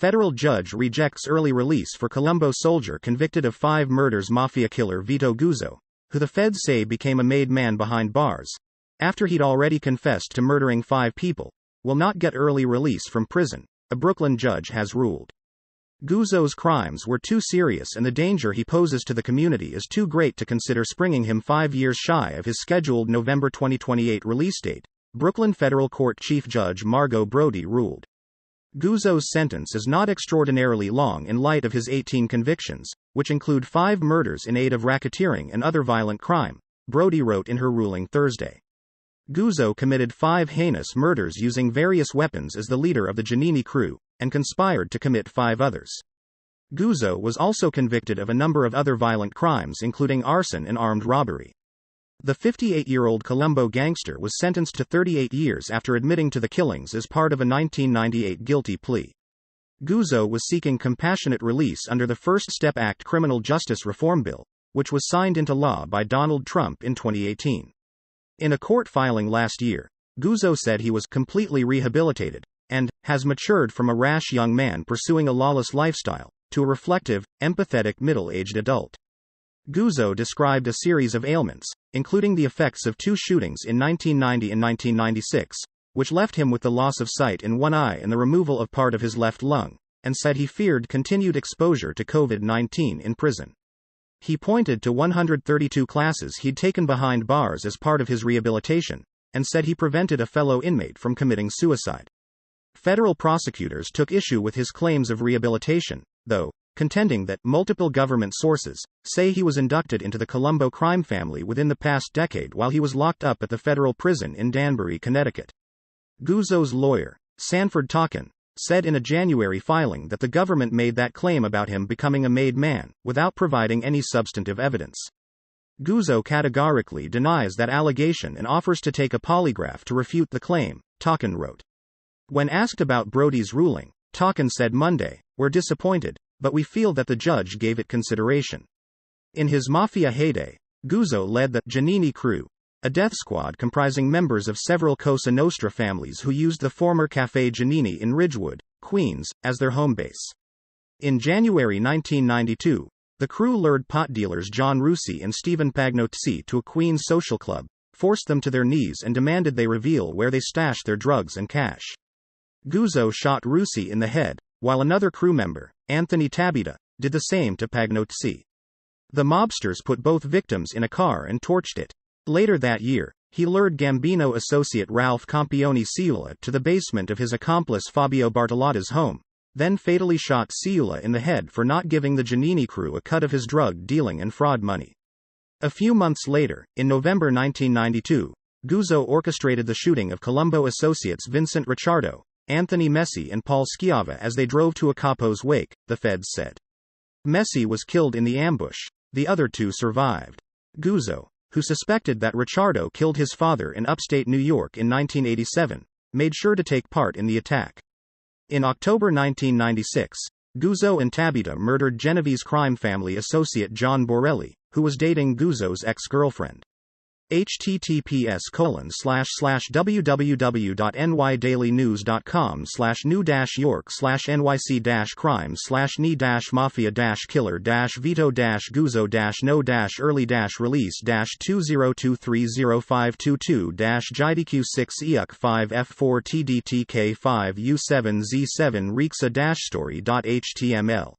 Federal judge rejects early release for Colombo soldier convicted of 5 murders. Mafia killer Vito Guzzo, who the feds say became a made man behind bars after he'd already confessed to murdering 5 people, will not get early release from prison, a Brooklyn judge has ruled. Guzzo's crimes were too serious and the danger he poses to the community is too great to consider springing him 5 years shy of his scheduled November 2028 release date, Brooklyn Federal Court Chief Judge Margot Brody ruled. Guzzo's sentence is not extraordinarily long in light of his 18 convictions, which include 5 murders in aid of racketeering and other violent crime, Brody wrote in her ruling Thursday. Guzzo committed 5 heinous murders using various weapons as the leader of the Giannini crew, and conspired to commit 5 others. Guzzo was also convicted of a number of other violent crimes including arson and armed robbery. The 58-year-old Colombo gangster was sentenced to 38 years after admitting to the killings as part of a 1998 guilty plea. Guzzo was seeking compassionate release under the First Step Act criminal justice reform bill, which was signed into law by Donald Trump in 2018. In a court filing last year, Guzzo said he was completely rehabilitated and has matured from a rash young man pursuing a lawless lifestyle to a reflective, empathetic middle-aged adult. Guzzo described a series of ailments, including the effects of 2 shootings in 1990 and 1996, which left him with the loss of sight in one eye and the removal of part of his left lung, and said he feared continued exposure to COVID-19 in prison. He pointed to 132 classes he'd taken behind bars as part of his rehabilitation, and said he prevented a fellow inmate from committing suicide. Federal prosecutors took issue with his claims of rehabilitation, though, contending that multiple government sources say he was inducted into the Colombo crime family within the past decade while he was locked up at the federal prison in Danbury, Connecticut. Guzzo's lawyer, Sanford Taxx, said in a January filing that the government made that claim about him becoming a made man, without providing any substantive evidence. Guzzo categorically denies that allegation and offers to take a polygraph to refute the claim, Taxx wrote. When asked about Brody's ruling, Taxx said Monday, "We're disappointed, but we feel that the judge gave it consideration." In his mafia heyday, Guzzo led the Giannini crew, a death squad comprising members of several Cosa Nostra families who used the former Café Giannini in Ridgewood, Queens, as their home base. In January 1992, the crew lured pot dealers John Rusi and Stephen Pagnozzi to a Queens social club, forced them to their knees and demanded they reveal where they stashed their drugs and cash. Guzzo shot Rusi in the head, while another crew member, Anthony Tabita, did the same to Pagnozzi. The mobsters put both victims in a car and torched it. Later that year, he lured Gambino associate Ralph Campione Ciula to the basement of his accomplice Fabio Bartolotta's home, then fatally shot Ciula in the head for not giving the Giannini crew a cut of his drug dealing and fraud money. A few months later, in November 1992, Guzzo orchestrated the shooting of Colombo associates Vincent Ricciardo, Anthony Messi and Paul Schiava as they drove to a capo's wake, the feds said. Messi was killed in the ambush, the other 2 survived. Guzzo, who suspected that Ricciardo killed his father in upstate New York in 1987, made sure to take part in the attack. In October 1996, Guzzo and Tabita murdered Genovese crime family associate John Borelli, who was dating Guzzo's ex-girlfriend. https://www.nydailynews.com/new-york/NYC-crime/ni-killer-VitoDguzzo-no-early-1-5F4TDTK5U7Z7 Rixa-story.html